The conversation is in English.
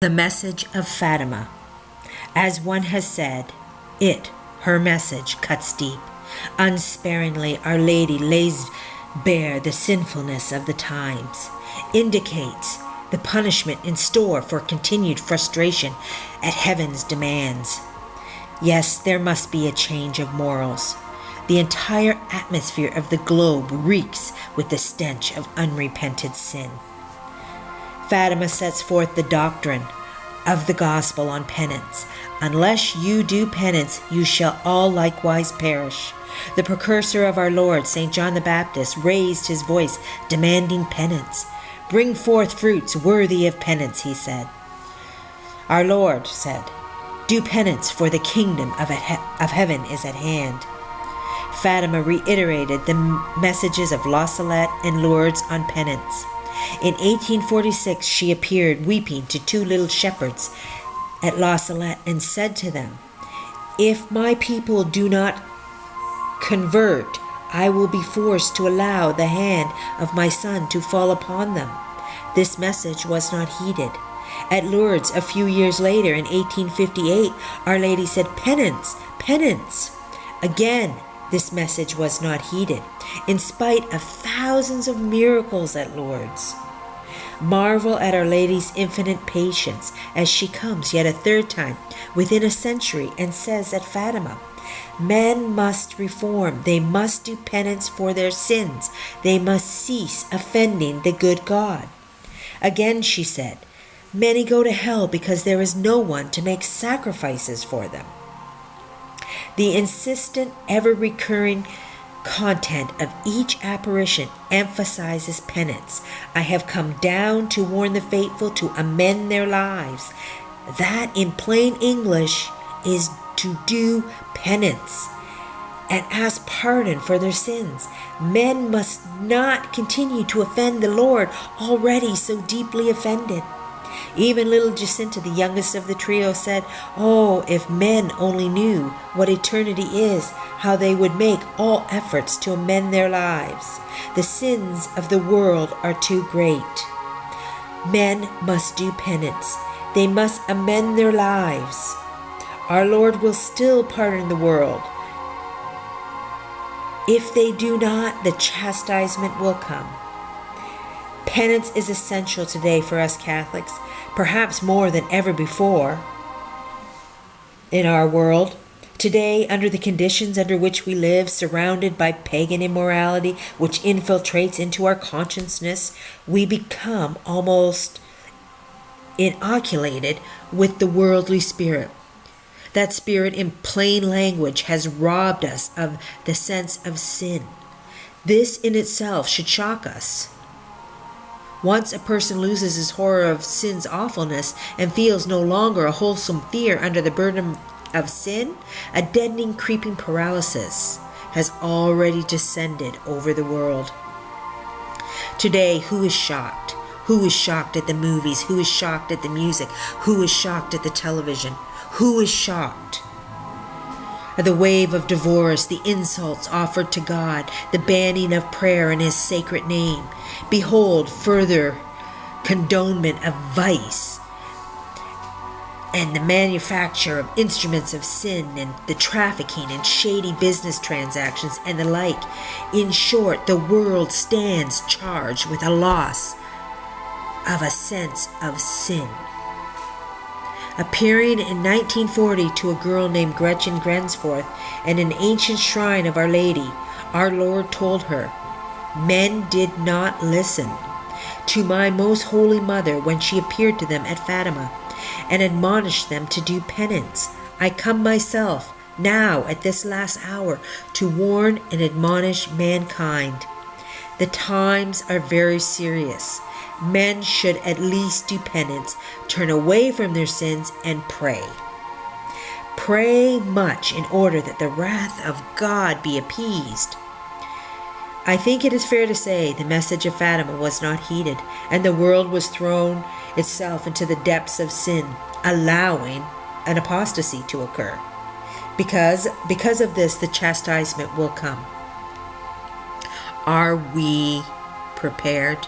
The Message of Fatima. As one has said, her message, cuts deep. Unsparingly, Our Lady lays bare the sinfulness of the times, indicates the punishment in store for continued frustration at heaven's demands. Yes, there must be a change of morals. The entire atmosphere of the globe reeks with the stench of unrepented sin. Fatima sets forth the doctrine of the gospel on penance. Unless you do penance, you shall all likewise perish. The precursor of our Lord, St. John the Baptist, raised his voice, demanding penance. Bring forth fruits worthy of penance, he said. Our Lord said, do penance, for the kingdom of heaven is at hand. Fatima reiterated the messages of La Salette and Lourdes on penance. In 1846, she appeared weeping to two little shepherds at La Salette and said to them, if my people do not convert, I will be forced to allow the hand of my son to fall upon them. This message was not heeded. At Lourdes, a few years later, in 1858, Our Lady said, penance, penance. Again, this message was not heeded, in spite of thousands of miracles at Lourdes. Marvel at Our Lady's infinite patience as she comes yet a third time within a century and says at Fatima, men must reform, they must do penance for their sins, they must cease offending the good God. Again she said, many go to hell because there is no one to make sacrifices for them. The insistent, ever-recurring content of each apparition emphasizes penance. I have come down to warn the faithful to amend their lives. That, in plain English, is to do penance and ask pardon for their sins. Men must not continue to offend the Lord, already so deeply offended. Even little Jacinta, the youngest of the trio, said, oh, if men only knew what eternity is, how they would make all efforts to amend their lives. The sins of the world are too great. Men must do penance. They must amend their lives. Our Lord will still pardon the world. If they do not, the chastisement will come. Penance is essential today for us Catholics, perhaps more than ever before in our world. Today, under the conditions under which we live, surrounded by pagan immorality which infiltrates into our consciousness, we become almost inoculated with the worldly spirit. That spirit, in plain language, has robbed us of the sense of sin. This in itself should shock us. Once a person loses his horror of sin's awfulness and feels no longer a wholesome fear under the burden of sin, a deadening, creeping paralysis has already descended over the world. Today, who is shocked? Who is shocked at the movies? Who is shocked at the music? Who is shocked at the television? Who is shocked? The wave of divorce, the insults offered to God, the banning of prayer in His sacred name. Behold, further condonement of vice and the manufacture of instruments of sin and the trafficking and shady business transactions and the like. In short, the world stands charged with a loss of a sense of sin. Appearing in 1940 to a girl named Gretchen Grensforth in an ancient shrine of Our Lady, our Lord told her, men did not listen to my most holy mother when she appeared to them at Fatima and admonished them to do penance. I come myself now at this last hour to warn and admonish mankind. The times are very serious. Men should at least do penance, turn away from their sins, and pray. Pray much in order that the wrath of God be appeased. I think it is fair to say the message of Fatima was not heeded, and the world was thrown itself into the depths of sin, allowing an apostasy to occur. Because of this, the chastisement will come. Are we prepared?